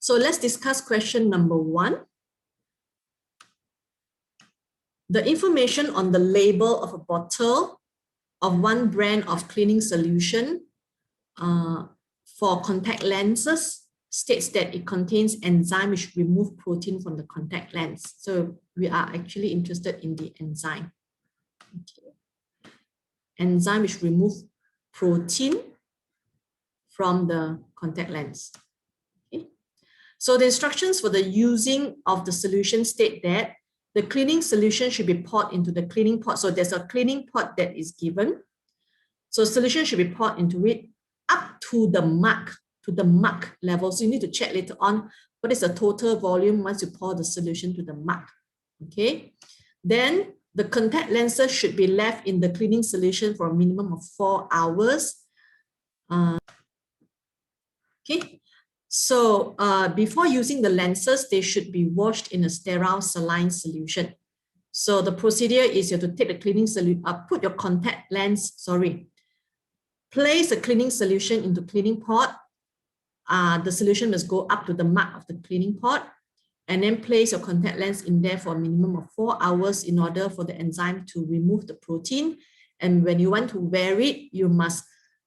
So let's discuss question number 1. The information on the label of a bottle of one brand of cleaning solution for contact lenses states that it contains enzyme which remove protein from the contact lens. So we are actually interested in the enzyme. Okay. Enzyme which remove protein from the contact lens. Okay. So the instructions for the using of the solution state that the cleaning solution should be poured into the cleaning pot. So there's a cleaning pot that is given. So solution should be poured into it up to the mark level. So you need to check later on what is the total volume once you pour the solution to the mark. Okay. Then the contact lenses should be left in the cleaning solution for a minimum of 4 hours. Okay. So before using the lenses, they should be washed in a sterile saline solution. So the procedure is you have to take the cleaning solution, put your contact lens, place a cleaning solution into cleaning pot. The solution must go up to the mark of the cleaning pot, and then place your contact lens in there for a minimum of 4 hours in order for the enzyme to remove the protein. And when you want to wear it, you must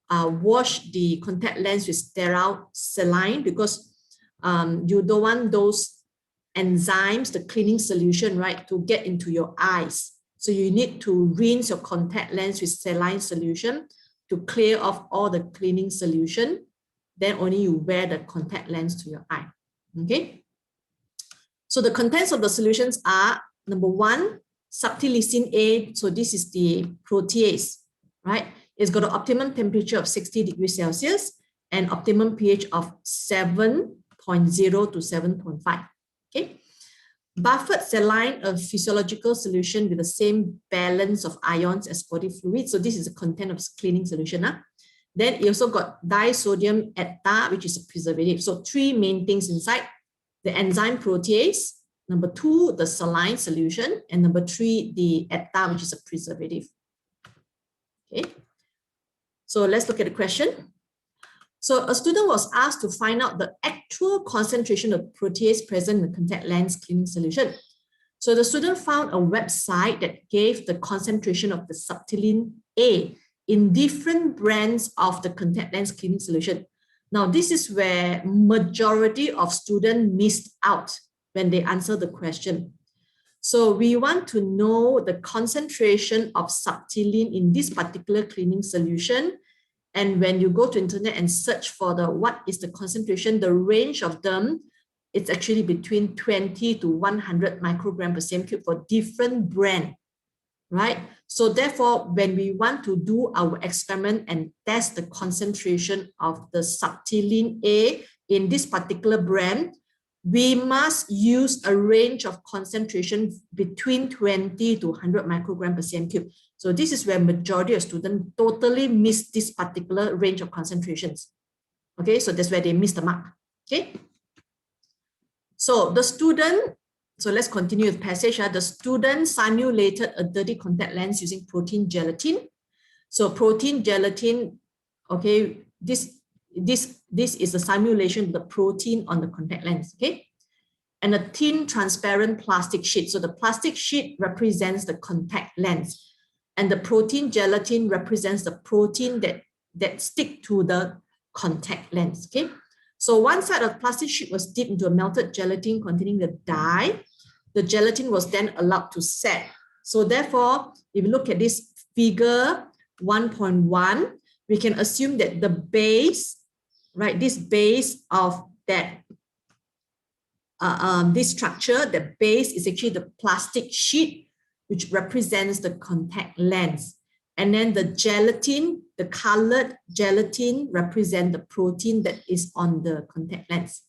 wash the contact lens with sterile saline, because you don't want those enzymes, the cleaning solution, right, to get into your eyes. So you need to rinse your contact lens with saline solution to clear off all the cleaning solution. Then only you wear the contact lens to your eye. Okay. So the contents of the solutions are, number 1, subtilisine A. So this is the protease, right? It's got an optimum temperature of 60 degrees Celsius and optimum pH of 7.0 to 7.5. Okay. Buffered saline, a physiological solution with the same balance of ions as body fluid. So this is the content of cleaning solution. Then it also got disodium etta, which is a preservative. So 3 main things inside: the enzyme protease, number 2, the saline solution, and number 3, the etta, which is a preservative. Okay. So let's look at the question. So a student was asked to find out the actual concentration of protease present in the contact lens cleaning solution. So the student found a website that gave the concentration of the subtilisine A in different brands of the contact lens cleaning solution. Now, this is where majority of students missed out when they answered the question. So we want to know the concentration of subtilisine in this particular cleaning solution. And when you go to internet and search for what is the concentration, the range of them, it's actually between 20 to 100 microgram per cm cube for different brand, right? So therefore, when we want to do our experiment and test the concentration of the subtilisine A in this particular brand, we must use a range of concentration between 20 to 100 microgram per cm cube. So this is where majority of students totally miss this particular range of concentrations. Okay, so that's where they miss the mark. Okay. So the student, so let's continue with the passage. The student simulated a dirty contact lens using protein gelatin. So protein gelatin, okay, this is a simulation of the protein on the contact lens, okay? And a thin transparent plastic sheet. So the plastic sheet represents the contact lens, and the protein gelatin represents the protein that stick to the contact lens, okay? So one side of the plastic sheet was dipped into a melted gelatin containing the dye. The gelatin was then allowed to set. So therefore, if you look at this figure 1.1, we can assume that the base, right, this base of that, this structure, the base is actually the plastic sheet, which represents the contact lens. And then the gelatin, the colored gelatin, represent the protein that is on the contact lens.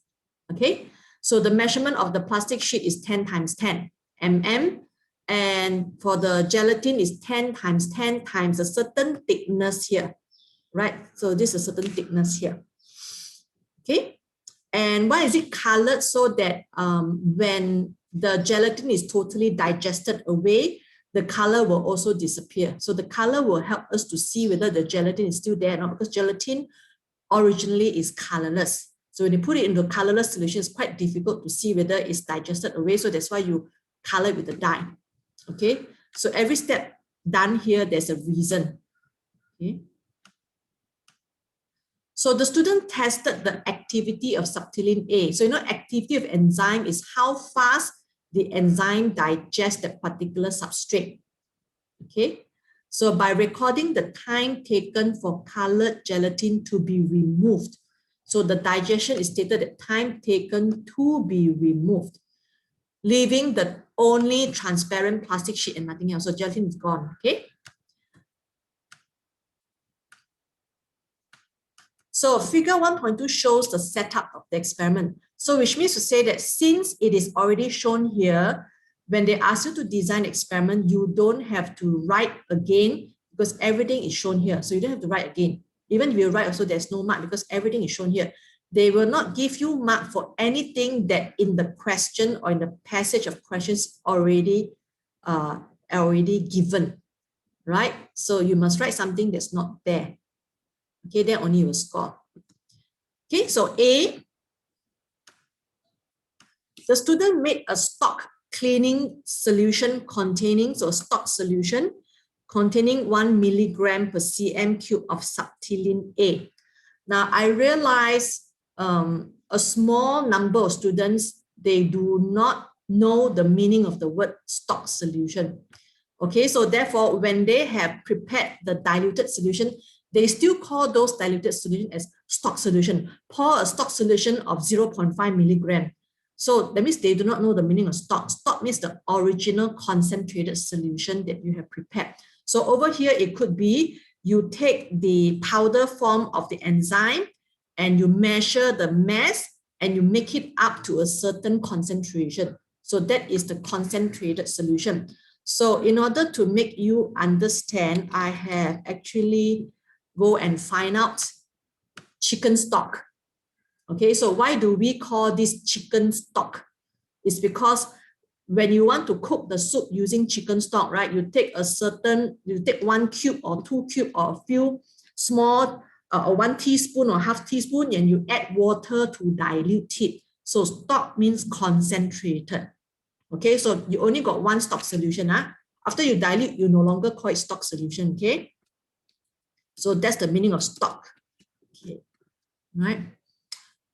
Okay, so the measurement of the plastic sheet is 10 times 10 mm, and for the gelatin is 10 times 10 times a certain thickness here, right? So this is a certain thickness here. Okay, and why is it colored? So that when the gelatin is totally digested away, the color will also disappear. So the color will help us to see whether the gelatin is still there or not, because gelatin originally is colorless. So when you put it into colorless solution, it's quite difficult to see whether it's digested away. So that's why you color it with the dye. Okay, so every step done here, there's a reason. Okay. So the student tested the activity of subtilin A. So, activity of enzyme is how fast the enzyme digests that particular substrate. Okay. So by recording the time taken for colored gelatin to be removed. So the digestion is stated at time taken to be removed, leaving the only transparent plastic sheet and nothing else. So gelatin is gone. Okay. So figure 1.2 shows the setup of the experiment. So which means to say that since it is already shown here, when they ask you to design experiment, you don't have to write again because everything is shown here. So you don't have to write again. Even if you write also, there's no mark because everything is shown here. They will not give you mark for anything that in the question or in the passage of questions already given, right? So you must write something that's not there. Okay, then only you will score. Okay, so A, the student made a stock cleaning solution containing, so stock solution containing 1 milligram per cm cube of subtilin A. Now I realize a small number of students, they do not know the meaning of the word stock solution. Okay, so therefore when they have prepared the diluted solution, they still call those diluted solution as stock solution. Pour a stock solution of 0.5 milligram. So that means they do not know the meaning of stock. Stock means the original concentrated solution that you have prepared. So over here, it could be you take the powder form of the enzyme and you measure the mass and you make it up to a certain concentration. So that is the concentrated solution. So in order to make you understand, I have actually go and find out chicken stock. Okay, so why do we call this chicken stock? It's because when you want to cook the soup using chicken stock, right, you take 1 cube or 2 cube or a few small, or 1 teaspoon or half teaspoon, and you add water to dilute it. So stock means concentrated. Okay, so you only got 1 stock solution. After you dilute, you no longer call it stock solution. Okay. So that's the meaning of stock. Okay, right?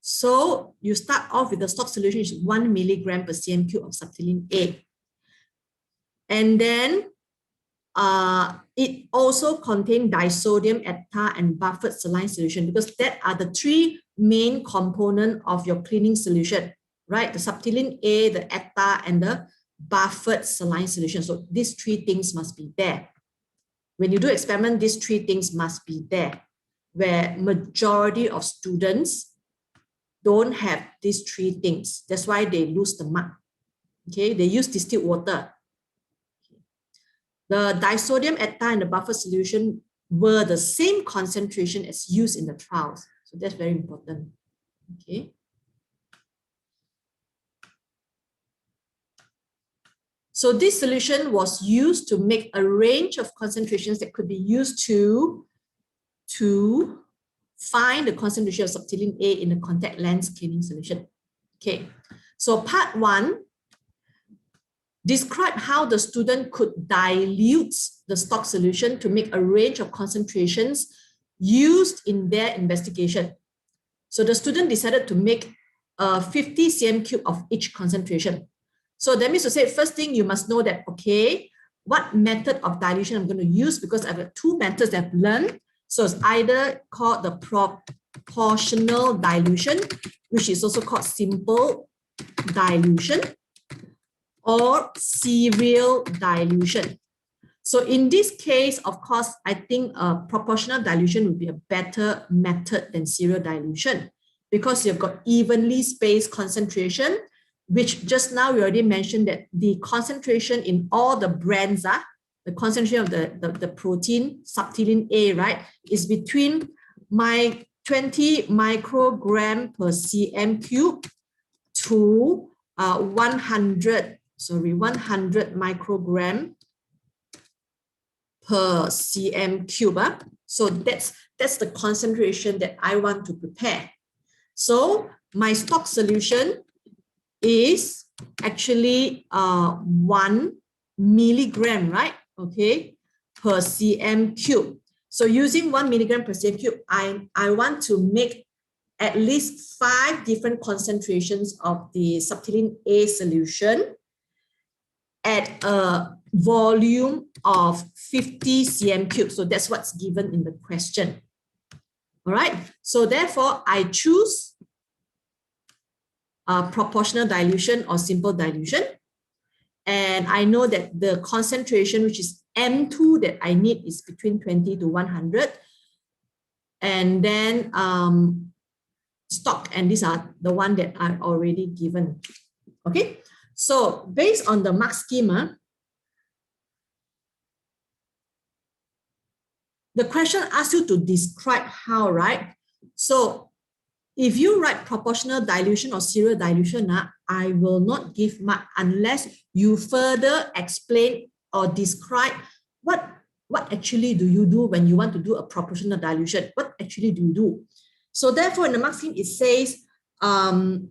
So you start off with the stock solution, which is 1 milligram per cm cube of subtilin A. And then it also contains disodium ester and buffered saline solution because that are the 3 main components of your cleaning solution, right? The subtilin A, the ester, and the buffered saline solution. So these 3 things must be there. When you do experiment, these 3 things must be there, where majority of students don't have these 3 things. That's why they lose the mark. Okay, they use distilled water. The disodium ester and the buffer solution were the same concentration as used in the trials. So that's very important. Okay. So this solution was used to make a range of concentrations that could be used to find the concentration of subtilin A in the contact lens cleaning solution. Okay, so part 1, describe how the student could dilute the stock solution to make a range of concentrations used in their investigation. So the student decided to make 50 cm cube of each concentration. So that means to say, first thing you must know that, okay, what method of dilution I'm going to use, because I've got 2 methods that I've learned. So it's either called the proportional dilution, which is also called simple dilution, or serial dilution. So in this case, of course, I think proportional dilution would be a better method than serial dilution because you've got evenly spaced concentration, which just now we already mentioned that the concentration in all the brands, the concentration of the protein, subtilin A, right, is between 20 microgram per cm cube to 100 microgram per cm cube. So that's the concentration that I want to prepare. So my stock solution is actually 1 milligram, right? Okay, per cm cube. So using 1 milligram per cm cube, I want to make at least 5 different concentrations of the subtolene A solution at a volume of 50 cm cube. So that's what's given in the question. All right. So therefore, I choose proportional dilution or simple dilution. And I know that the concentration, which is M2 that I need, is between 20 to 100. And then stock, and these are the one that are already given. Okay. So based on the mark schema, the question asks you to describe how, right? So if you write proportional dilution or serial dilution, I will not give mark unless you further explain or describe what actually do you do when you want to do a proportional dilution. What actually do you do? So therefore, in the mark scheme, it says, point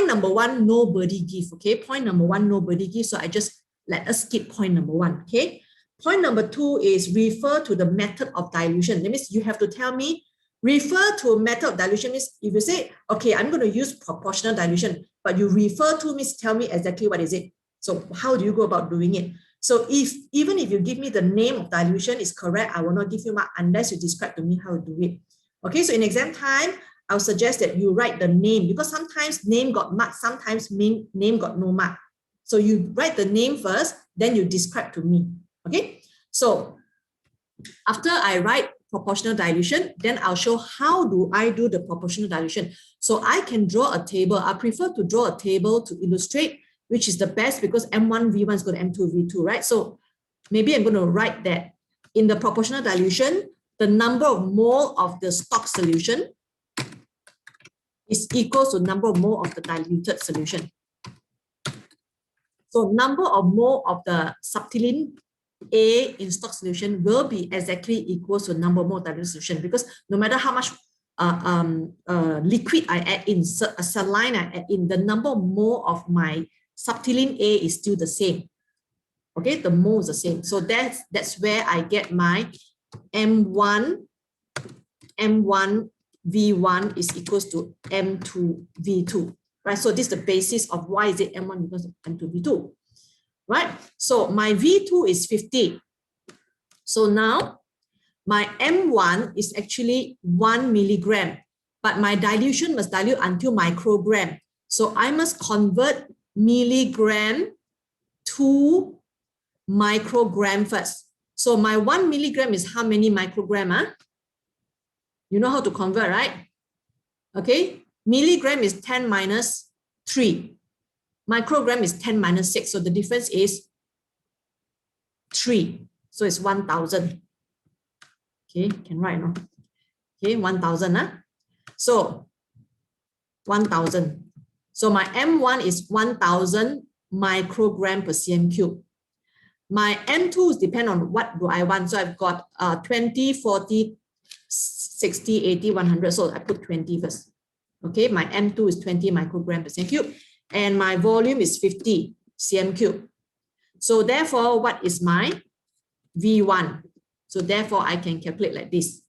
number 1, nobody give, okay? Point number 1, nobody give. So let us skip point number 1, okay? Point number 2 is refer to the method of dilution. That means you have to tell me, refer to a method of dilution means if you say, okay, I'm going to use proportional dilution, but you refer to means tell me exactly what is it. So how do you go about doing it? So even if you give me the name of dilution is correct, I will not give you mark unless you describe to me how to do it. Okay, so in exam time, I'll suggest that you write the name, because sometimes name got mark, sometimes name got no mark. So you write the name first, then you describe to me. Okay, so after I write proportional dilution, then I'll show how do I do the proportional dilution. So I can draw a table. I prefer to draw a table to illustrate which is the best, because M1 V1 is going to M2 V2, right? So maybe I'm going to write that in the proportional dilution, the number of mole of the stock solution is equal to number of mole of the diluted solution. So number of mole of the subtolene A in stock solution will be exactly equal to number of mole diluted solution, because no matter how much liquid I add in, saline I add in, the number of mole of my subtolene A is still the same. Okay, the mole is the same. So that's where I get my M1 V1 is equals to M2 V2, right? So this is the basis of why is it M1 equals to M2 V2, right? So my V2 is 50. So now my M1 is actually 1 milligram, but my dilution must dilute until microgram. So I must convert milligram to microgram first. So my 1 milligram is how many microgram? You know how to convert, right? Okay, milligram is 10 minus 3. Microgram is 10 minus 6. So the difference is 3. So it's 1,000. Okay, can write, no? Okay, 1,000. So 1,000. So my M1 is 1,000 microgram per cm cube. My M2 is depend on what do I want. So I've got 20, 40, 60, 80, 100. So I put 20 first. Okay, my M2 is 20 microgram per cm cube. And my volume is 50 cm cube. So therefore, what is my V1? So therefore, I can calculate like this.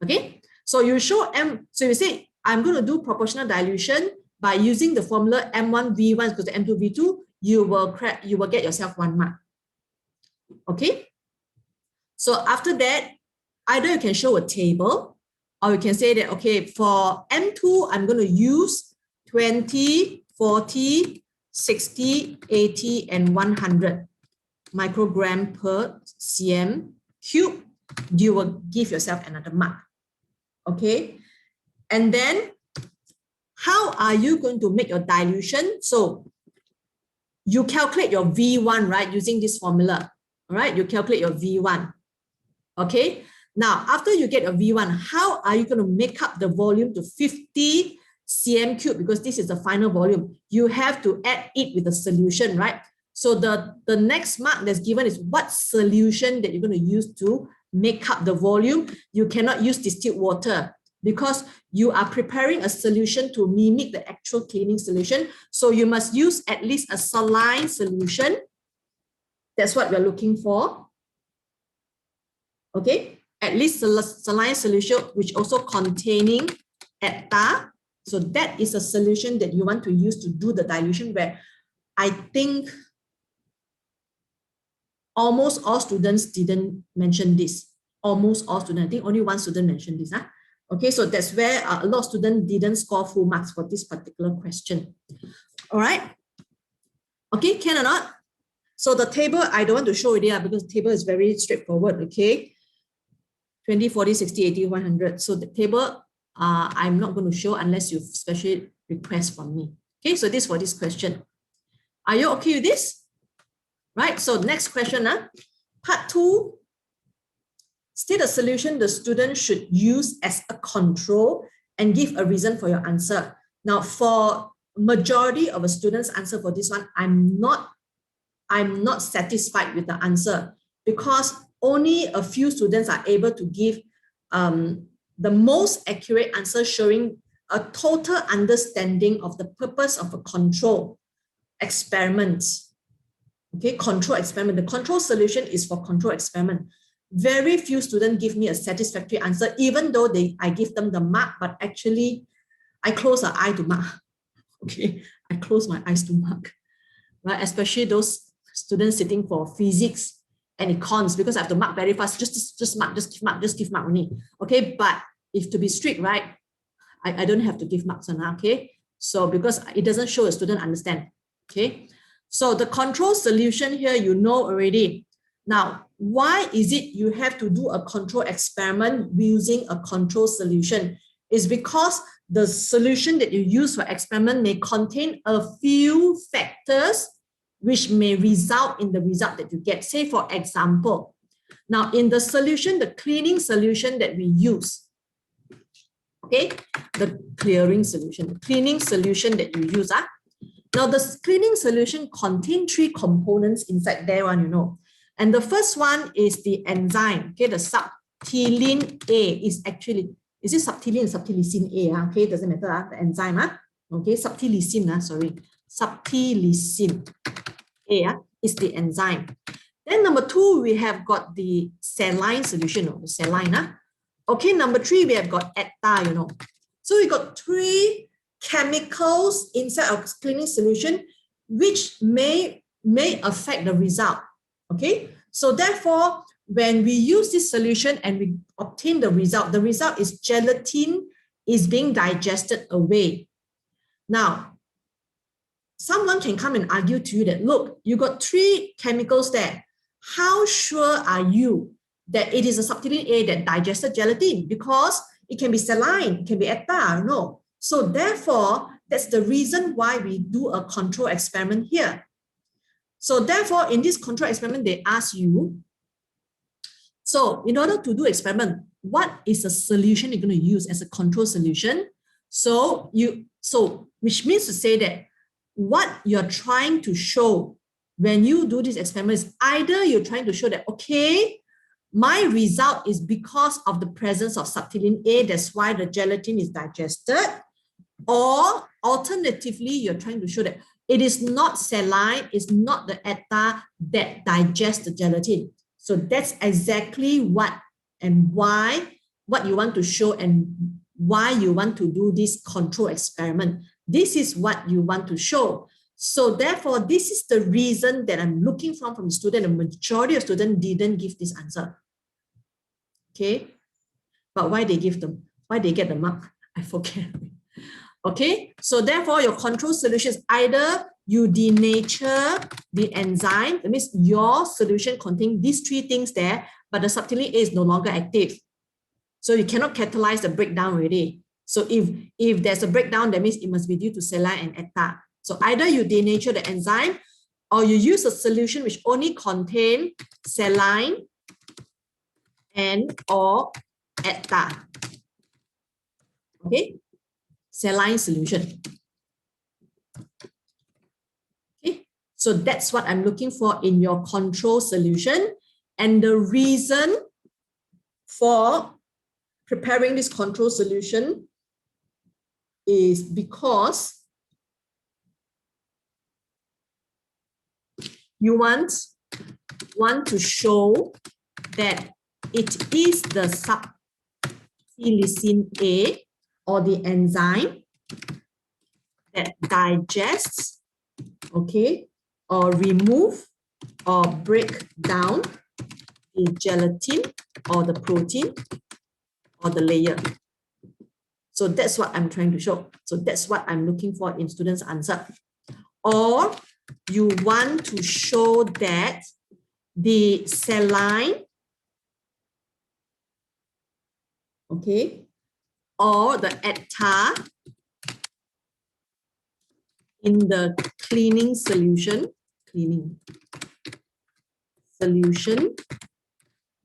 Okay, so you show so you say, I'm going to do proportional dilution by using the formula M1 V1 equals to M2 V2, you will get yourself 1 mark. Okay, so after that, either you can show a table, or you can say that, okay, for M2, I'm going to use 20, 40, 60, 80, and 100 microgram per cm cube. You will give yourself another mark. Okay, and then how are you going to make your dilution? So you calculate your V1, right, using this formula. All right, you calculate your V1. Okay, now after you get your V1, how are you going to make up the volume to 50 cm cube? Because this is the final volume. You have to add it with the solution, right? So the next mark that's given is what solution that you're going to use to make up the volume. You cannot use distilled water. because you are preparing a solution to mimic the actual cleaning solution. So you must use at least a saline solution. That's what we're looking for. Okay, at least a saline solution which also containing ETA. So that is a solution that you want to use to do the dilution, where I think almost all students didn't mention this. Almost all students, I think only one student mentioned this. Huh? Okay, so that's where a lot of students didn't score full marks for this particular question. All right. Okay, can or not? So the table, I don't want to show it here because the table is very straightforward. Okay. 20, 40, 60, 80, 100. So the table, I'm not going to show unless you specially request from me. Okay, so this for this question. Are you okay with this? Right, so next question. Part 2. State a solution the student should use as a control and give a reason for your answer. Now, for majority of a student's answer for this one, I'm not satisfied with the answer because only a few students are able to give the most accurate answer, showing a total understanding of the purpose of a control experiment. Okay, control experiment. The control solution is for control experiment. Very few students give me a satisfactory answer, even though I give them the mark, but actually I close an eye to mark. Okay, I close my eyes to mark, right? Especially those students sitting for physics and econs, because I have to mark very fast. Just mark, just give mark only. Okay, but if to be strict, right, I don't have to give marks on that. Okay, so because it doesn't show a student understand. Okay, so the control solution here, you know already. Now, why is it you have to do a control experiment using a control solution? Is because the solution that you use for experiment may contain a few factors which may result in the result that you get. Say, for example, now in the solution, the cleaning solution that we use, okay, the cleaning solution that you use. Now, the cleaning solution contains 3 components inside there, you know. And the first one is the enzyme, okay, the subtilin A is actually, is it subtilin or subtilicin A? Okay, doesn't matter, the enzyme, okay, subtilicin, sorry, subtilicin A is the enzyme. Then number 2, we have got the saline solution, the saline. Okay, number 3, we have got ETA, you know. So we got 3 chemicals inside our cleaning solution which may affect the result. Okay, so therefore, when we use this solution and we obtain the result is gelatin is being digested away. Now, someone can come and argue to you that, look, you got 3 chemicals there. How sure are you that it is a subtilin A that digested gelatin? Because it can be saline, it can be ETA, no. So therefore, that's the reason why we do a control experiment here. So therefore, in this control experiment, they ask you, so in order to do experiment, what is a solution you're going to use as a control solution? So which means to say that what you're trying to show when you do this experiment is either you're trying to show that, okay, my result is because of the presence of subtilin A, that's why the gelatin is digested, or alternatively, you're trying to show that it is not saline, it's not the ETA that digests the gelatin. So that's exactly what and why, what you want to show and why you want to do this control experiment. This is what you want to show. So therefore, this is the reason that I'm looking from the student. The majority of students didn't give this answer. Okay, but why they give them? Why they get the mark? I forget. Okay, so therefore your control solution is either you denature the enzyme, that means your solution contains these 3 things there, but the subtilin A is no longer active. So you cannot catalyze the breakdown already. So if there's a breakdown, that means it must be due to saline and ETA. So either you denature the enzyme or you use a solution which only contains saline and or ETA. Okay, saline solution. Okay, so that's what I'm looking for in your control solution. And the reason for preparing this control solution is because you want to show that it is the subtlysin A or the enzyme that digests, okay, or remove or break down the gelatin or the protein or the layer. So that's what I'm trying to show. So that's what I'm looking for in students' answer. Or you want to show that the saline, okay, or the ettar in the cleaning solution,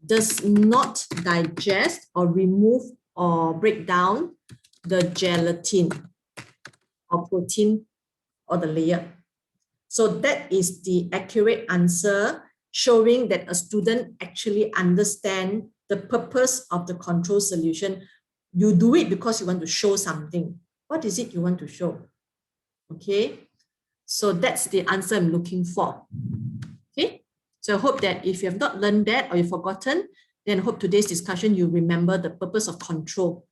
does not digest or remove or break down the gelatin or protein or the layer. So that is the accurate answer, showing that a student actually understands the purpose of the control solution. You do it because you want to show something. What is it you want to show? Okay, so that's the answer I'm looking for. Okay, so I hope that if you have not learned that or you've forgotten, then I hope today's discussion you remember the purpose of control.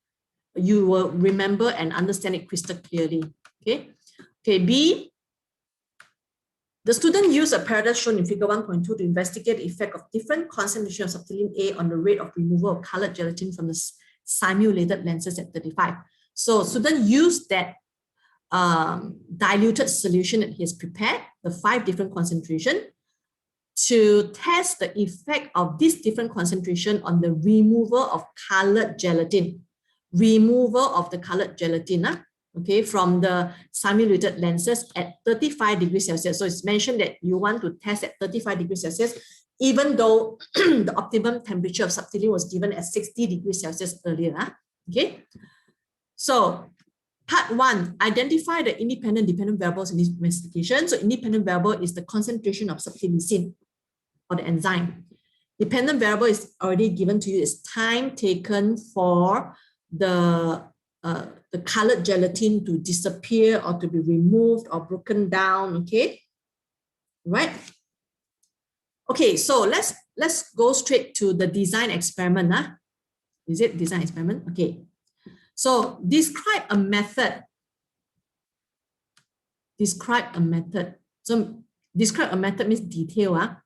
You will remember and understand it crystal clearly. Okay, okay. B, the student used a paradox shown in figure 1.2 to investigate the effect of different concentration of subtlysin A on the rate of removal of colored gelatin from the simulated lenses at 35. So student used that diluted solution that he has prepared, the 5 different concentration, to test the effect of this different concentration on the removal of colored gelatin. Removal of the colored gelatin, okay, from the simulated lenses at 35 degrees Celsius. So it's mentioned that you want to test at 35 degrees Celsius, even though the optimum temperature of subtlysin was given at 60 degrees Celsius earlier. Okay, so part 1, identify the independent dependent variables in this investigation. So independent variable is the concentration of subtlysin or the enzyme. Dependent variable is already given to you as time taken for the colored gelatin to disappear or to be removed or broken down. Okay, right? Okay, so let's go straight to the design experiment. Is it design experiment? Okay, so describe a method. Describe a method. So describe a method means detail.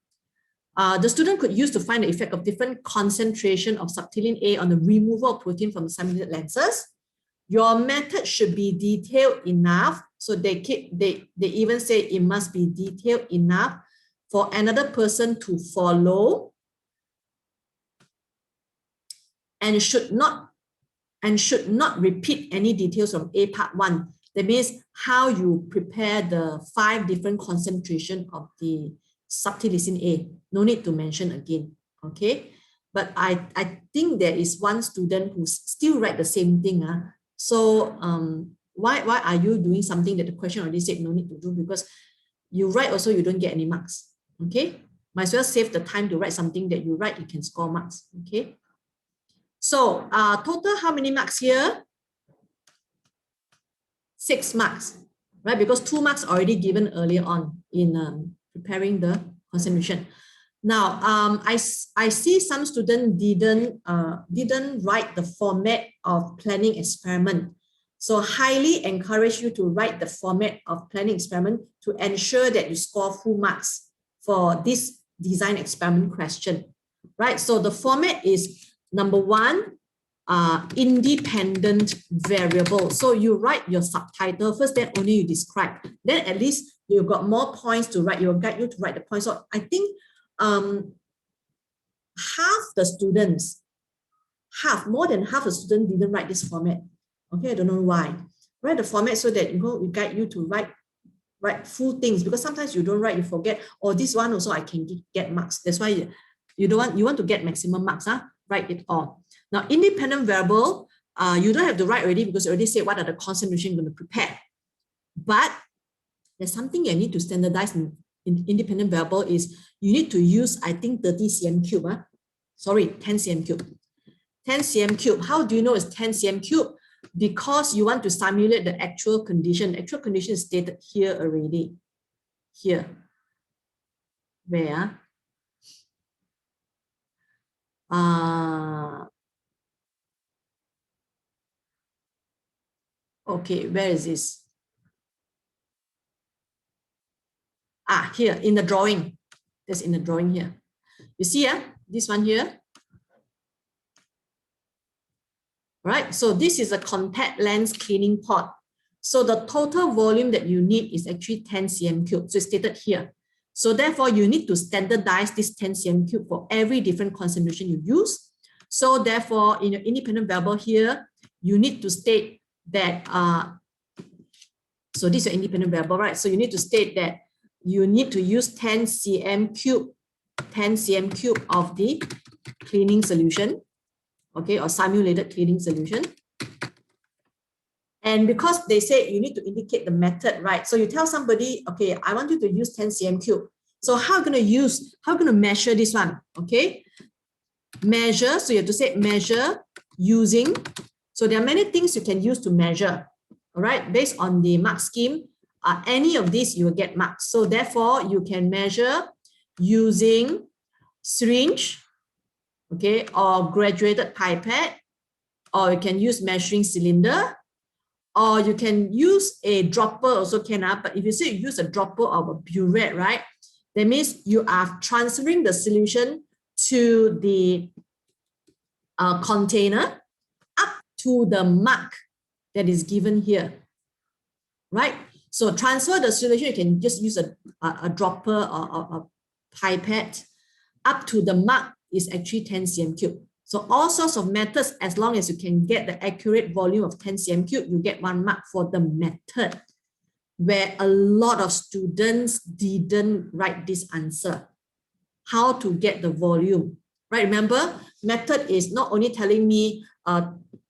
The student could use to find the effect of different concentration of subtlysin A on the removal of protein from the simulated lenses. Your method should be detailed enough. So they even say it must be detailed enough for another person to follow, and should not repeat any details from A part 1. That means how you prepare the 5 different concentration of the subtlysin A. No need to mention again. Okay, but I think there is one student who still write the same thing. So why are you doing something that the question already said no need to do? Because you write also, you don't get any marks. Okay, might as well save the time to write something that you write, you can score marks. Okay, so total how many marks here? 6 marks, right? Because 2 marks already given earlier on in preparing the concentration. Now, I see some students didn't write the format of planning experiment. So highly encourage you to write the format of planning experiment to ensure that you score full marks for this design experiment question, right? So the format is number 1, independent variable. So you write your subtitle first, then only you describe. Then at least you've got more points to write. It will guide you to write the points. So I think more than half the students didn't write this format. Okay, I don't know why. Write the format so that we guide you to write full things, because sometimes you don't write, you forget. Or this one also I can get marks. That's why you want to get maximum marks. Write it all. Now, independent variable, you don't have to write already because you already said what are the concentration you're going to prepare. But there's something you need to standardize in independent variable is you need to use, I think, 30 cm cube. Sorry, 10 cm cube. 10 cm cube. How do you know it's 10 cm cube? Because you want to simulate the actual condition. The actual condition is stated here already. Here. Where? Okay, where is this? Here in the drawing. That's in the drawing here. You see, this one here. Right, so this is a contact lens cleaning pot. So the total volume that you need is actually 10 cm cube. So it's stated here. So therefore, you need to standardize this 10 cm cube for every different concentration you use. So therefore, in your independent variable here, you need to state that, so this is your independent variable, right? So you need to state that you need to use 10 cm cube of the cleaning solution, okay, or simulated cleaning solution. And because they say you need to indicate the method, right? So you tell somebody, okay, I want you to use 10 cm cube. So how going to measure this one? Okay, measure. So you have to say measure using. So there are many things you can use to measure. All right, based on the mark scheme, any of these you will get marks. So therefore, you can measure using syringe, okay, or graduated pipette, or you can use measuring cylinder, or you can use a dropper also can, but if you say you use a dropper or a burette, right, that means you are transferring the solution to the container up to the mark that is given here, right? So transfer the solution, you can just use a dropper or a pipette up to the mark is actually 10 cm cube. So all sorts of methods, as long as you can get the accurate volume of 10 cm cube, you get 1 mark for the method, where a lot of students didn't write this answer. How to get the volume, right? Remember, method is not only telling me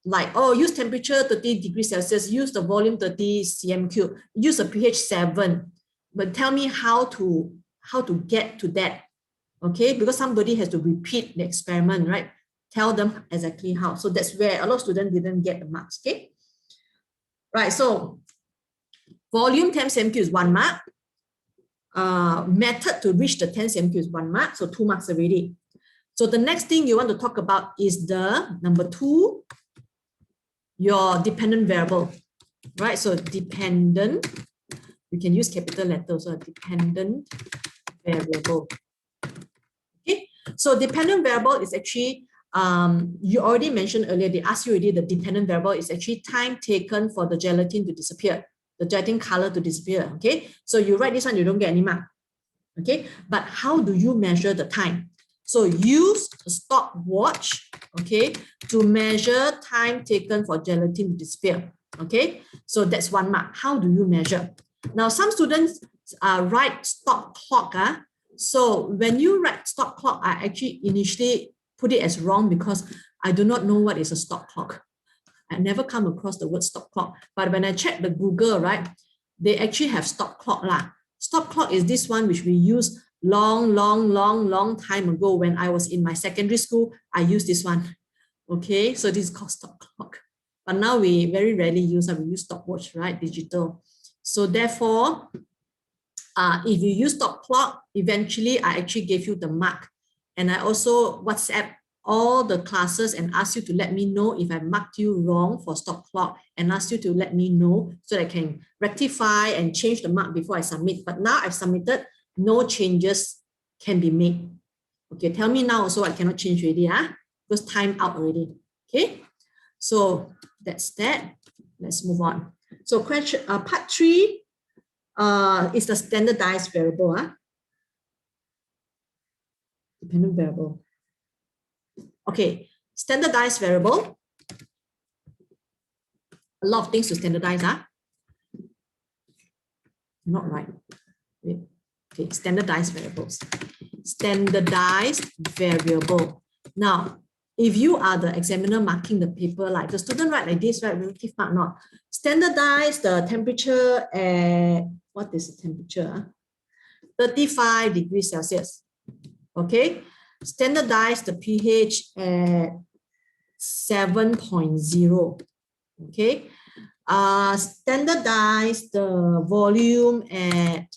like, oh, use temperature 30 degrees Celsius, use the volume 30 cm cube, use a pH 7, but tell me how to get to that, okay? Because somebody has to repeat the experiment, right? Tell them exactly how. So that's where a lot of students didn't get the marks, okay? Right, so volume 10 cm cube is 1 mark. Method to reach the 10 cm cube is 1 mark, so 2 marks already. So the next thing you want to talk about is the number 2, your dependent variable, right? So dependent, you can use capital letters, so dependent variable. Okay, so dependent variable is actually, you already mentioned earlier, they asked you already, the dependent variable is actually time taken for the gelatin to disappear, the gelatin color to disappear, okay? So you write this one, you don't get any mark, okay? But how do you measure the time? So use a stopwatch, okay, to measure time taken for gelatin to disappear, okay? So that's 1 mark. How do you measure? Now, some students write stop clock. So when you write stop clock, I actually initially put it as wrong because I do not know what is a stop clock. I never come across the word stop clock. But when I check the Google, right, they actually have stop clock lah. Stop clock is this one which we use long time ago when I was in my secondary school. I used this one. Okay, so this is called stop clock. But now we very rarely use it. We use stopwatch, right? Digital. So therefore, if you use stop clock, eventually I actually gave you the mark. And I also WhatsApp all the classes and ask you to let me know if I marked you wrong for stop clock, and ask you to let me know so that I can rectify and change the mark before I submit. But now I've submitted, no changes can be made. Okay, tell me now also I cannot change already, because time out already. Okay, so that's that. Let's move on. So question part 3 is the standardized variable. Dependent variable. Okay, standardized variable. A lot of things to standardize. Not right. Wait. Okay, standardized variables. Standardized variable. Now, if you are the examiner marking the paper, like the student write like this, right? Relative mark not. Standardize the temperature at, what is the temperature? 35 degrees Celsius. Okay. Standardize the pH at 7.0. Okay. Standardize the volume at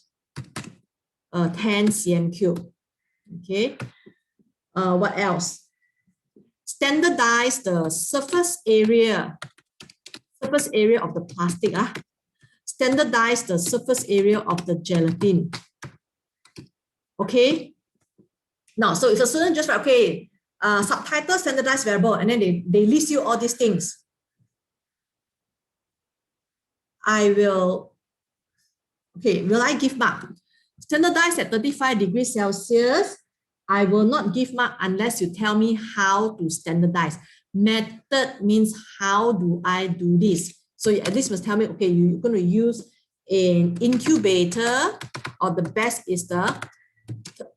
10 cm cube. Okay. What else? Standardize the surface area of the plastic. Standardize the surface area of the gelatin. Okay. Now, so if a student just write, okay, subtitle standardized variable, and then they list you all these things, will I give mark? Standardized at 35 degrees Celsius, I will not give mark unless you tell me how to standardize. Method means how do I do this? So you at least must tell me, okay, you're going to use an incubator, or the best is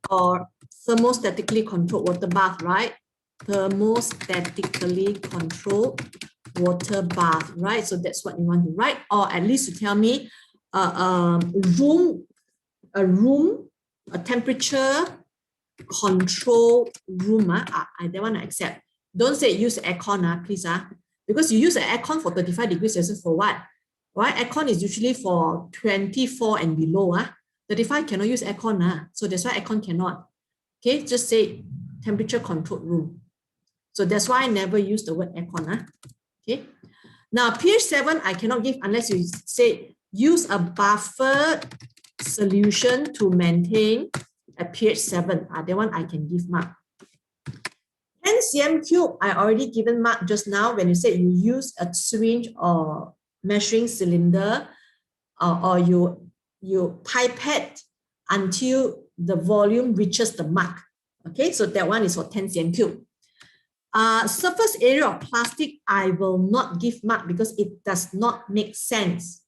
or thermostatically controlled water bath, right? Thermostatically controlled water bath, right? So that's what you want to write, or at least you tell me a temperature control room. That one I accept. Don't say use aircon, please, because you use an aircon for 35 degrees Celsius for what? Why? Aircon is usually for 24 and below. 35 cannot use aircon, so that's why aircon cannot. Okay, just say temperature controlled room. So that's why I never use the word aircon. Okay. Now pH 7 I cannot give unless you say use a buffered solution to maintain a pH 7. That one I can give mark. 10 cm cube I already given mark just now when you said you use a syringe or measuring cylinder, or you pipette until the volume reaches the mark. Okay, so that one is for 10 cm cube. Surface area of plastic, I will not give mark because it does not make sense.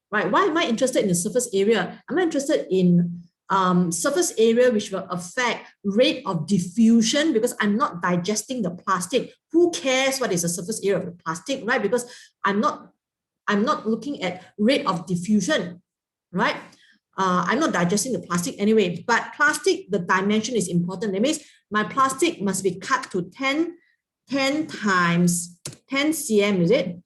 Right? Why am I interested in the surface area? I'm interested in surface area which will affect rate of diffusion, because I'm not digesting the plastic. Who cares what is the surface area of the plastic, right? Because I'm not looking at rate of diffusion, right? I'm not digesting the plastic anyway, but plastic, the dimension is important. That means my plastic must be cut to 10 times 10 cm, is it?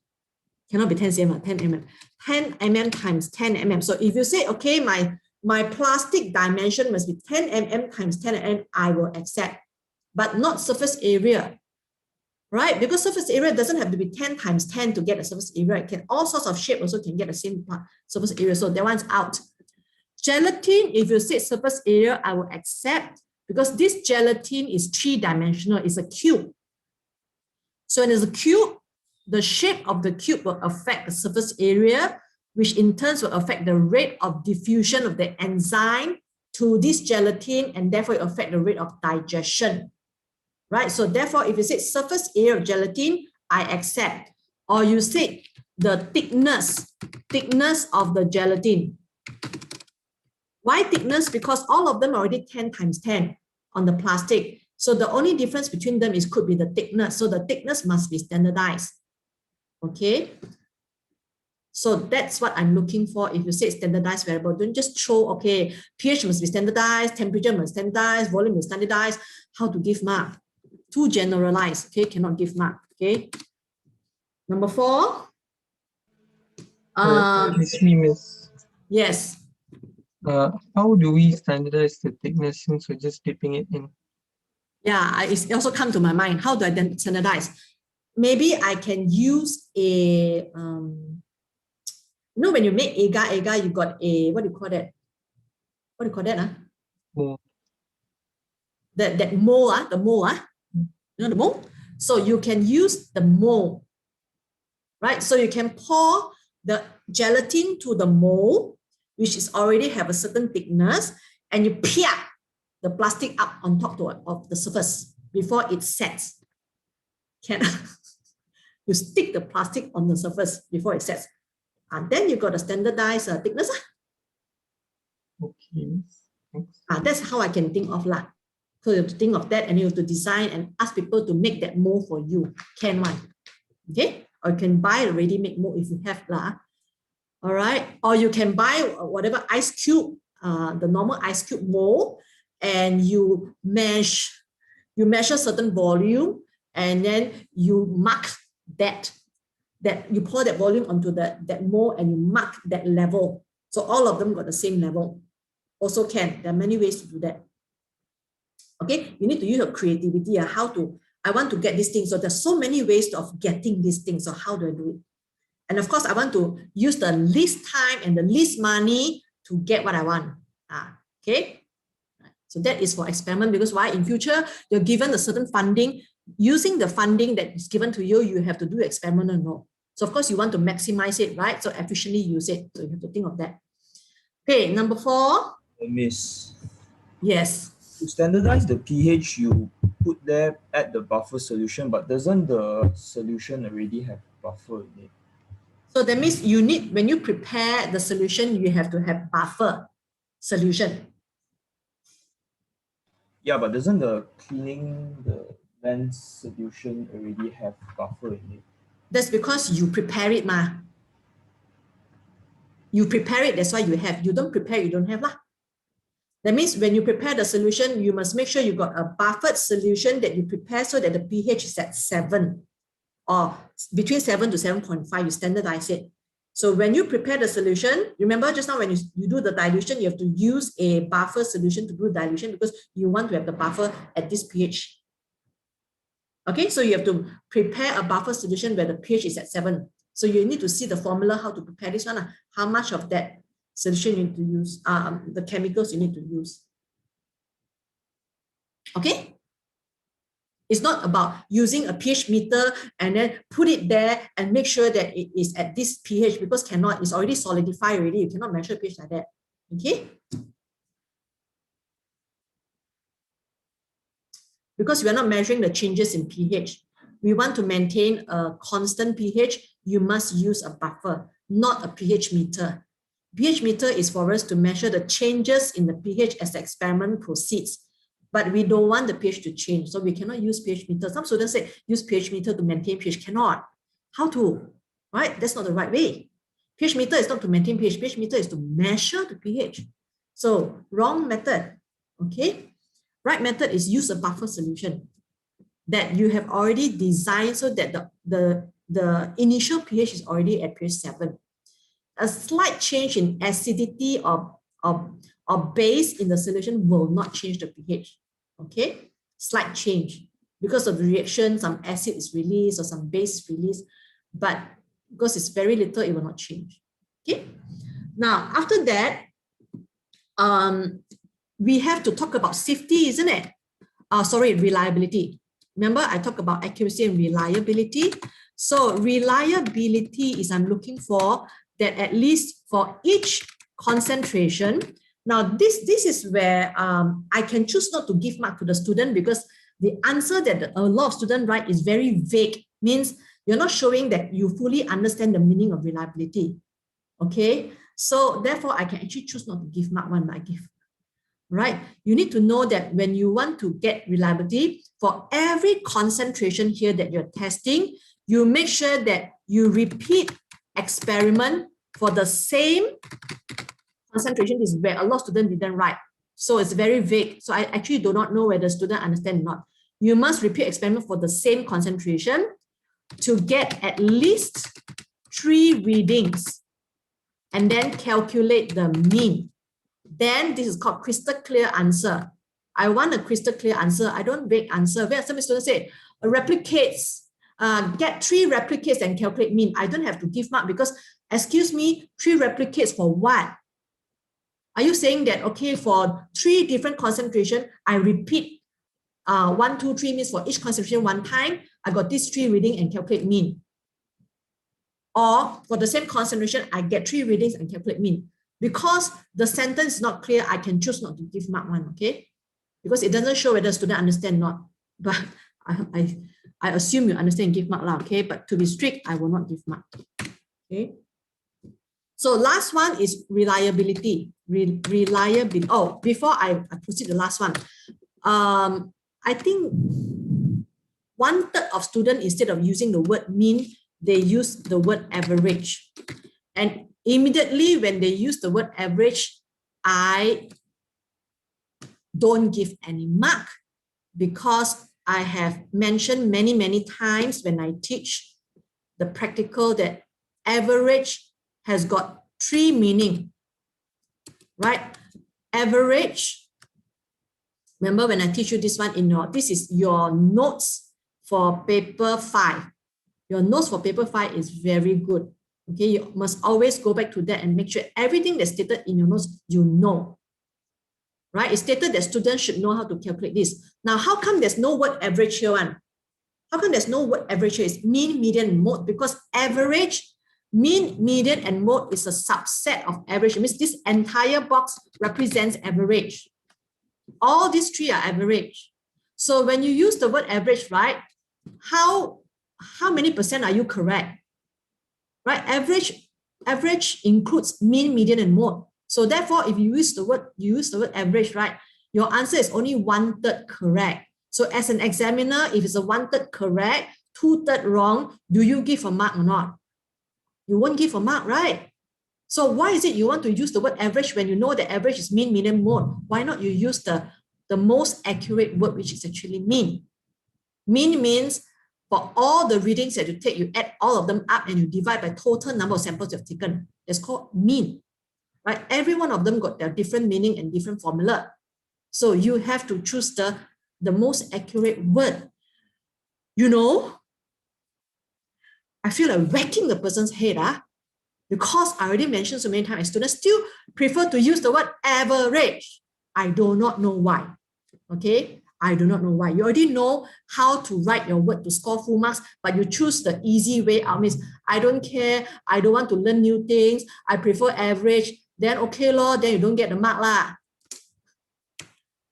Cannot be 10 cm, 10 mm. 10 mm times 10 mm. So if you say, okay, my plastic dimension must be 10 mm times 10 mm, I will accept, but not surface area, right? Because surface area doesn't have to be 10 times 10 to get a surface area. It can, all sorts of shape also can get the same surface area. So that one's out. Gelatin, if you say surface area, I will accept, because this gelatin is three-dimensional. It's a cube. So when it's a cube, the shape of the cube will affect the surface area, which in turn will affect the rate of diffusion of the enzyme to this gelatin, and therefore it affect the rate of digestion, right? So therefore, if you say surface area of gelatin, I accept. Or you say the thickness of the gelatin. Why thickness? Because all of them are already 10 times 10 on the plastic. So the only difference between them could be the thickness. So the thickness must be standardized. Okay. So that's what I'm looking for. If you say standardized variable, don't just throw, okay, pH must be standardized, temperature must be standardized, volume must be standardized. How to give mark? Too generalized, okay, cannot give mark, okay. Number 4. Excuse me, miss. Yes. How do we standardize the thickness since we're just dipping it in? Yeah, it also come to my mind. How do I then standardize? Maybe I can use a, you know, when you make agar, you got a, what do you call that? What do you call that? Mold. That mold, the mold, you know the mold? So you can use the mold, right? So you can pour the gelatin to the mold, which is already have a certain thickness, and you peel the plastic up on top of the surface before it sets. You stick the plastic on the surface before it sets. And then you got a standardized thickness. Okay. That's how I can think of that. So you have to think of that, and you have to design and ask people to make that mold for you. Can one. Okay? Or you can buy a ready-made mold if you have lah. All right. Or you can buy whatever ice cube, the normal ice cube mold, and you measure certain volume, and then you mark that you pour that volume onto that mold and you mark that level. So all of them got the same level. Also can. There are many ways to do that. Okay, you need to use your creativity. I want to get this thing. So there's so many ways of getting this thing. So how do I do it? And of course, I want to use the least time and the least money to get what I want. Okay. So that is for experiment, because why? In future, you're given a certain funding. Using the funding that is given to you, you have to do experiment or no. So of course, you want to maximize it, right? So efficiently use it. So you have to think of that. Okay, number 4. Miss. Yes. To standardize the pH, you put there at the buffer solution, but doesn't the solution already have buffer in it? So that means you need, when you prepare the solution, you have to have buffer solution. Yeah, but doesn't the cleaning the lens solution already have buffer in it? That's because you prepare it, ma. You prepare it, that's why you have. You don't prepare, you don't have lah. That means when you prepare the solution, you must make sure you got a buffered solution that you prepare so that the pH is at 7 or between 7 to 7.5, you standardize it. So when you prepare the solution, remember just now when you do the dilution, you have to use a buffer solution to do dilution because you want to have the buffer at this pH. Okay, so you have to prepare a buffer solution where the pH is at 7. So you need to see the formula how to prepare this one, how much of that solution you need to use, the chemicals you need to use. Okay? It's not about using a pH meter and then put it there and make sure that it is at this pH, because cannot, it's already solidified already. You cannot measure pH like that. Okay? Because we are not measuring the changes in pH. We want to maintain a constant pH, you must use a buffer, not a pH meter. pH meter is for us to measure the changes in the pH as the experiment proceeds. But we don't want the pH to change, so we cannot use pH meter. Some students say use pH meter to maintain pH. Cannot. How to? Right? That's not the right way. pH meter is not to maintain pH. pH meter is to measure the pH. So wrong method. Okay. Right method is use a buffer solution that you have already designed so that the initial pH is already at pH 7. A slight change in acidity or base in the solution will not change the pH. Okay, slight change because of the reaction, some acid is released or some base is released, but because it's very little, it will not change. Okay, now after that, we have to talk about safety, isn't it? Sorry, reliability. Remember, I talked about accuracy and reliability. So reliability is I'm looking for that at least for each concentration. Now, this is where I can choose not to give mark to the student because the answer that a lot of students write is very vague, means you're not showing that you fully understand the meaning of reliability. Okay, so therefore I can actually choose not to give mark one, I give. Right? You need to know that when you want to get reliability, for every concentration here that you're testing, you make sure that you repeat experiment for the same concentration. Is where a lot of students didn't write. So it's very vague. So I actually do not know whether the student understand or not. You must repeat experiment for the same concentration to get at least 3 readings and then calculate the mean. Then this is called crystal clear answer. I want a crystal clear answer. I don't vague answer. Where some students say replicates, get 3 replicates and calculate mean. I don't have to give mark because, excuse me, 3 replicates for what? Are you saying that, okay, for 3 different concentration, I repeat 1, 2, 3 means for each concentration 1 time, I got these 3 reading and calculate mean. Or for the same concentration, I get 3 readings and calculate mean. Because the sentence is not clear, I can choose not to give mark 1, okay? Because it doesn't show whether the student understand or not. But I assume you understand and give mark, okay? But to be strict, I will not give mark, okay? So last one is reliability. Reliability. Oh, before I proceed to the last one, I think 1/3 of students, instead of using the word mean, they use the word average. And immediately when they use the word average, I don't give any mark because I have mentioned many, many times when I teach the practical that average has got 3 meanings, right? Average, remember when I teach you this one in your, this is your notes for paper 5. Your notes for paper 5 is very good. Okay, you must always go back to that and make sure everything that's stated in your notes, you know. Right? It's stated that students should know how to calculate this. Now, how come there's no word average here? How come there's no word average here? It's mean, median, and mode, because average, mean, median, and mode is a subset of average. It means this entire box represents average. All these 3 are average. So when you use the word average, right, how many percent are you correct? Right? Average includes mean, median, and mode. So therefore, if you use the word average, right, your answer is only 1/3 correct. So as an examiner, if it's a 1/3 correct, 2/3 wrong, do you give a mark or not? You won't give a mark, right? So why is it you want to use the word average when you know that average is mean, median, mode? Why not you use the most accurate word, which is actually mean? Mean means for all the readings that you take, you add all of them up and you divide by total number of samples you've taken. It's called mean. Right? Every one of them got their different meaning and different formula. So you have to choose the most accurate word. You know, I feel like whacking the person's head, because I already mentioned so many times, students still prefer to use the word average. I do not know why. Okay, I do not know why. You already know how to write your word to score full marks, but you choose the easy way out. Means I don't care, I don't want to learn new things, I prefer average. Then okay lor, then you don't get the mark lah.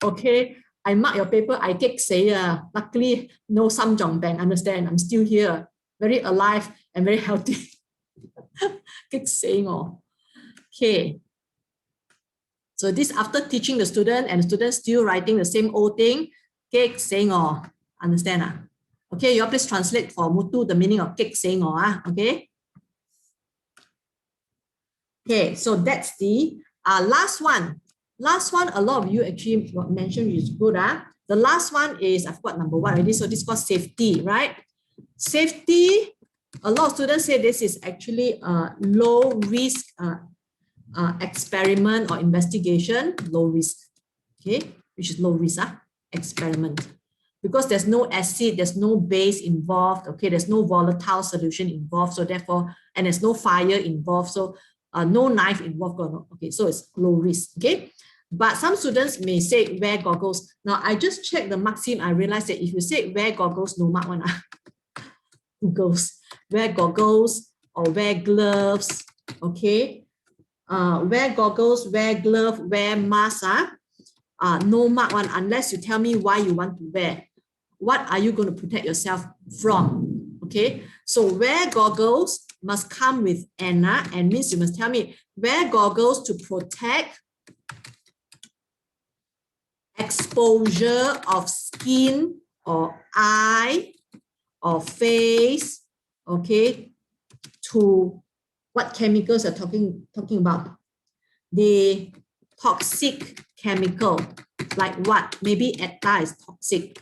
Okay, I mark your paper, I get say, luckily no some jong bang, understand, I'm still here, very alive and very healthy. Keep saying, oh. Okay. So this after teaching the student and the student still writing the same old thing, cake saying, oh, understand? Okay, you all please translate for Mutu the meaning of cake saying, oh, okay. Okay, so that's the last one. Last one, a lot of you actually mentioned is good. The last one is, I've got number 1 already, so this is called safety, right? Safety, a lot of students say this is actually a low risk experiment or investigation, low risk, okay, which is low risk experiment. Because there's no acid, there's no base involved, okay, there's no volatile solution involved, so therefore, and there's no fire involved, so no knife involved, okay, so it's low risk, okay. But some students may say wear goggles. Now I just checked the maxim, I realized that if you say wear goggles, no mark one. Goggles, wear goggles or wear gloves, okay. Wear goggles, wear glove, wear mask, no mark one unless you tell me why you want to wear. What are you going to protect yourself from? Okay, so wear goggles must come with Anna, and means you must tell me wear goggles to protect exposure of skin or eye or face, okay, to what chemicals are talking about? The toxic chemical, like what? Maybe ETA is toxic,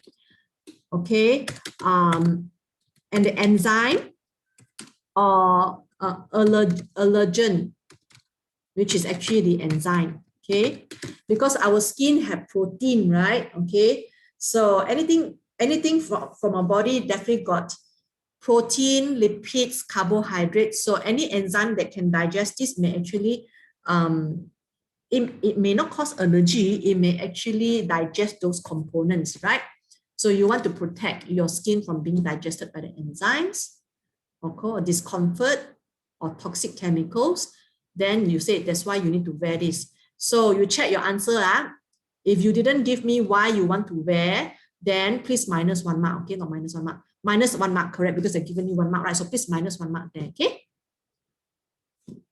okay, and the enzyme or allergen, which is actually the enzyme, okay, because our skin have protein, right? Okay, so anything from our body definitely got protein, lipids, carbohydrates. So any enzyme that can digest this may actually, it may not cause allergy, it may actually digest those components, right? So you want to protect your skin from being digested by the enzymes, okay, or discomfort or toxic chemicals. Then you say that's why you need to wear this. So you check your answer. If you didn't give me why you want to wear, then please minus 1 mark, okay, not minus 1 mark. Minus 1 mark, correct, because I've given you 1 mark, right? So please minus 1 mark there, okay?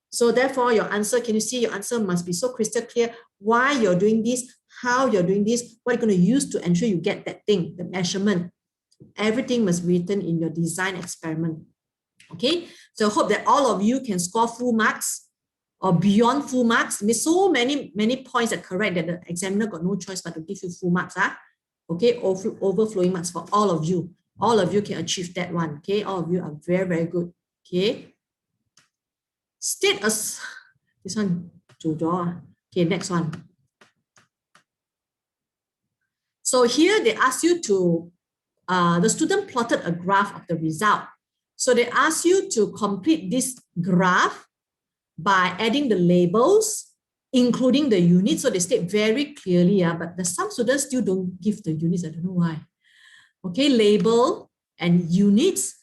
So therefore, your answer, can you see your answer must be so crystal clear why you're doing this, how you're doing this, what you're going to use to ensure you get that thing, the measurement. Everything must be written in your design experiment, okay? So I hope that all of you can score full marks or beyond full marks. I mean, so many points are correct that the examiner got no choice but to give you full marks, Okay, overflowing marks for all of you. All of you can achieve that one. Okay, all of you are very, very good. Okay. State as this one to draw. Okay, next one. So here they ask you to, the student plotted a graph of the result. So they ask you to complete this graph by adding the labels, including the units. So they state very clearly, but some students still don't give the units. I don't know why. Okay, label and units,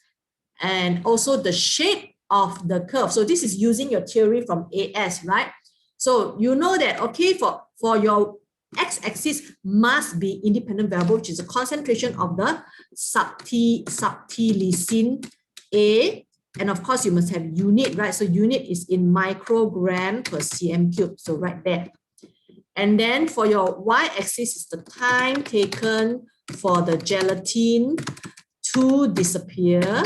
and also the shape of the curve. So this is using your theory from AS, right? So you know that, okay, for your x-axis must be independent variable, which is the concentration of the subtlysin A. And of course, you must have unit, right? So unit is in microgram per cm cube. So right there. And then for your y-axis is the time taken for the gelatin to disappear.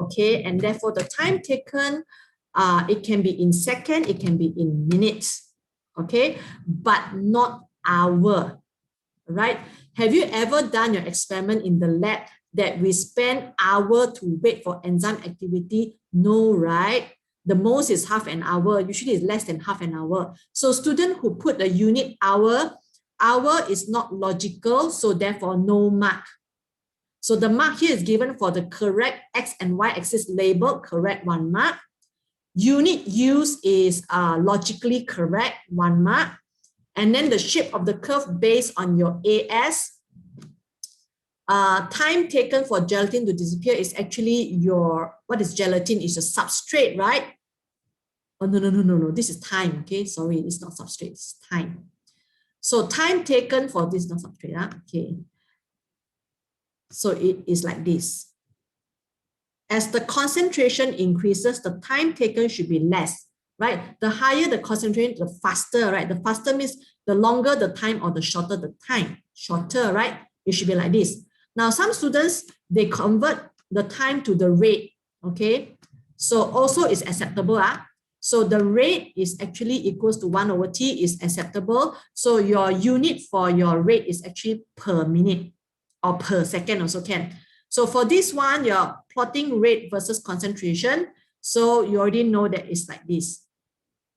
Okay, and therefore the time taken, it can be in second, it can be in minutes. Okay, but not hour, right? Have you ever done your experiment in the lab that we spend hour to wait for enzyme activity? No, right? The most is half an hour. Usually it's less than half an hour. So student who put the unit hour is not logical, so therefore no mark. So the mark here is given for the correct x and y axis labeled, correct, 1 mark. Unit used is logically correct, 1 mark. And then the shape of the curve based on your AS. Time taken for gelatin to disappear is actually your, what is gelatin? Is a substrate, right? Oh, no. This is time, okay? Sorry, it's not substrate, it's time. So time taken for this, not substrate, okay. So it is like this. As the concentration increases, the time taken should be less, right? The higher the concentration, the faster, right? The faster means the longer the time or the shorter the time. Shorter, right? It should be like this. Now, some students, they convert the time to the rate, okay? So also is acceptable. So the rate is actually equals to 1 over t is acceptable. So your unit for your rate is actually per minute or per second also can. So for this one, you're plotting rate versus concentration. So you already know that it's like this.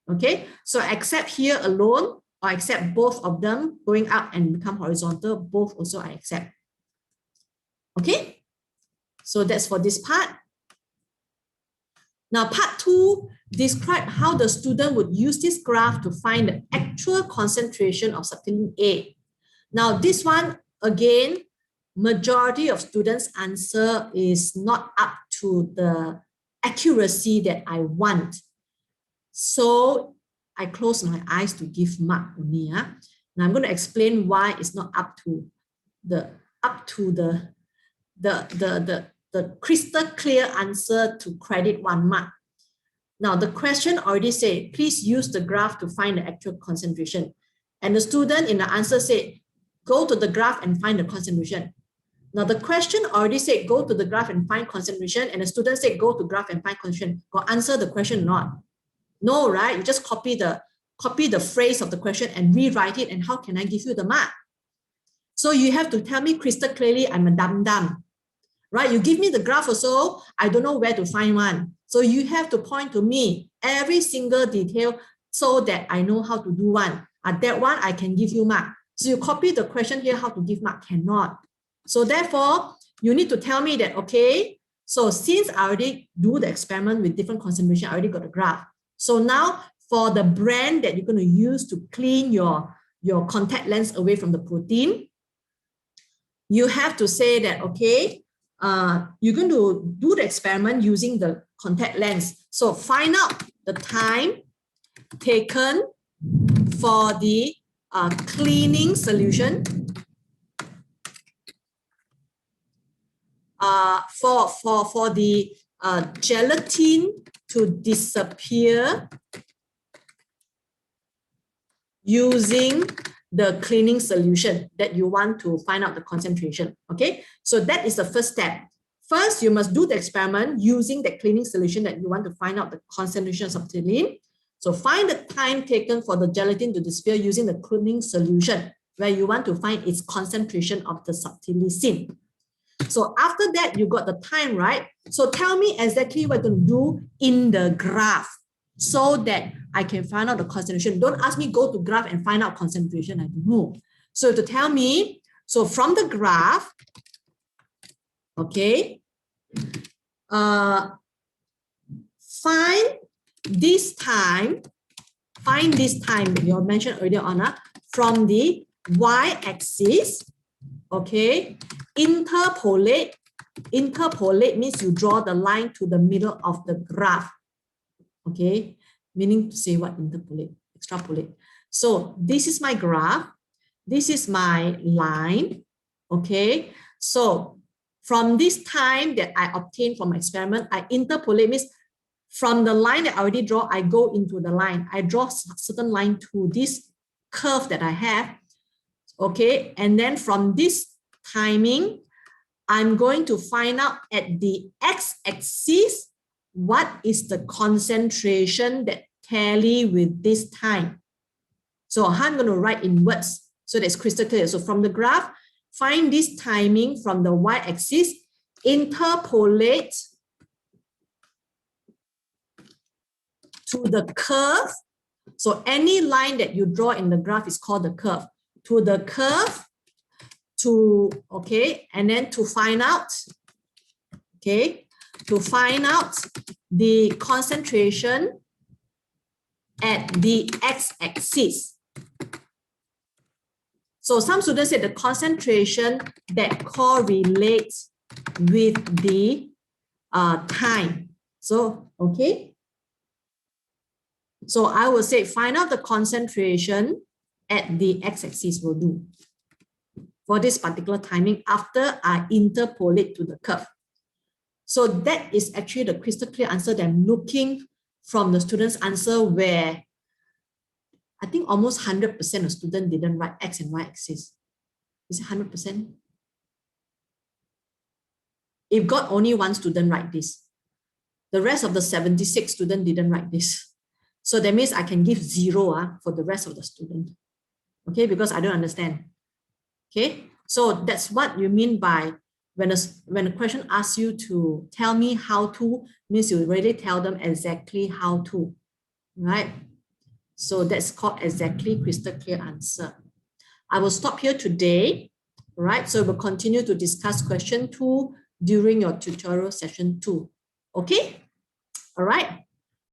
Okay, so accept here alone, or accept both of them going up and become horizontal, both also I accept. Okay, so that's for this part. Now part 2, describe how the student would use this graph to find the actual concentration of subtlysin A. Now this one, again, majority of students' answer is not up to the accuracy that I want. So I close my eyes to give mark only. Now I'm going to explain why it's not up to the crystal clear answer to credit 1 mark. Now the question already said, please use the graph to find the actual concentration. And the student in the answer said, go to the graph and find the concentration. Now the question already said, go to the graph and find concentration, and the student said, go to graph and find concentration. Got answer the question or not? No, right? You just copy the phrase of the question and rewrite it, and how can I give you the mark? So you have to tell me crystal clearly, I'm a dum-dum, right? You give me the graph also, I don't know where to find one. So you have to point to me every single detail so that I know how to do one. At that one, I can give you mark. So you copy the question here, how to give mark, cannot. So therefore, you need to tell me that, okay, so since I already do the experiment with different concentration, I already got the graph. So now for the brand that you're going to use to clean your contact lens away from the protein, you have to say that, okay, you're going to do the experiment using the contact lens. So find out the time taken for the cleaning solution for the gelatin to disappear using the cleaning solution that you want to find out the concentration. Okay, so that is the first step. First, you must do the experiment using the cleaning solution that you want to find out the concentration of subtlysin. So find the time taken for the gelatin to disappear using the cleaning solution. where you want to find its concentration of the subtilisin. So after that, you got the time, right? So tell me exactly what you're going to do in the graph so that I can find out the concentration. Don't ask me go to graph and find out concentration. I don't know. So to tell me, so from the graph, okay, find this time you mentioned earlier on, from the y-axis, okay, interpolate means you draw the line to the middle of the graph, okay, meaning to say what? Interpolate, extrapolate. So this is my graph, this is my line, okay. So from this time that I obtained from my experiment, I interpolate means from the line that I already draw, I go into the line. I draw a certain line to this curve that I have, okay? And then from this timing, I'm going to find out at the x-axis, what is the concentration that tally with this time. So I'm going to write in words so that's crystal clear. So from the graph, find this timing from the y-axis, interpolate to the curve. So any line that you draw in the graph is called the curve. To the curve, to, okay, and then to find out, okay, to find out the concentration at the x-axis. So some students say the concentration that correlates with the time. So, okay. So I will say find out the concentration at the x-axis will do for this particular timing after I interpolate to the curve. So that is actually the crystal clear answer that I'm looking from the student's answer, where I think almost 100% of students didn't write x and y axis. Is it 100%? If got only one student write this, the rest of the 76 students didn't write this. So that means I can give 0 for the rest of the student. Okay, because I don't understand. Okay, so that's what you mean by when a question asks you to tell me how to, means you really tell them exactly how to, right? So that's called exactly crystal clear answer. I will stop here today, right? So we'll continue to discuss question 2 during your tutorial session 2. Okay, all right.